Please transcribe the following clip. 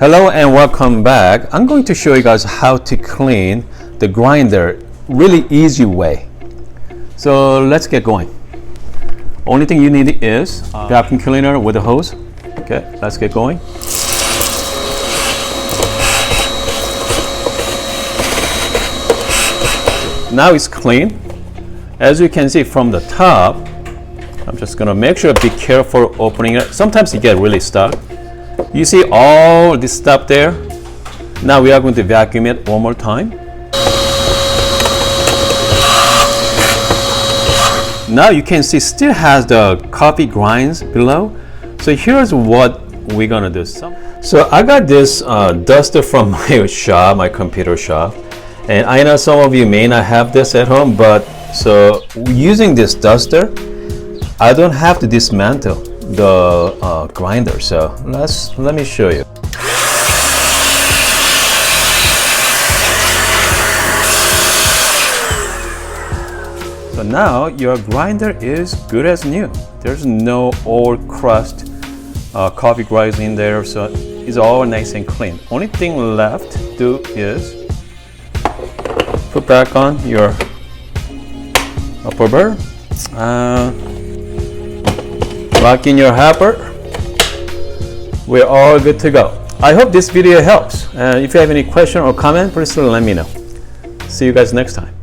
Hello and welcome back. I'm going to show you guys how to clean the grinder really easy way. So let's get going. Only thing you need is vacuum cleaner with a hose. Okay, let's get going. Now it's clean. As you can see from the top, I'm just gonna make sure be careful opening it. Sometimes you get really stuck. You see all this stuff there? Now we are going to vacuum it one more time. Now you can see still has the coffee grinds below. So here's what we're gonna do. So I got this duster from my shop, my computer shop. And I know some of you may not have this at home, but so using this duster, I don't have to dismantle the grinder. So let me show you. So now your grinder is good as new. There's no old crust, coffee grinds in there, so it's all nice and clean. Only thing left to do is put back on your upper burr. Lock in your hopper. We're all good to go. I hope this video helps. If you have any question or comment, please let me know. See you guys next time.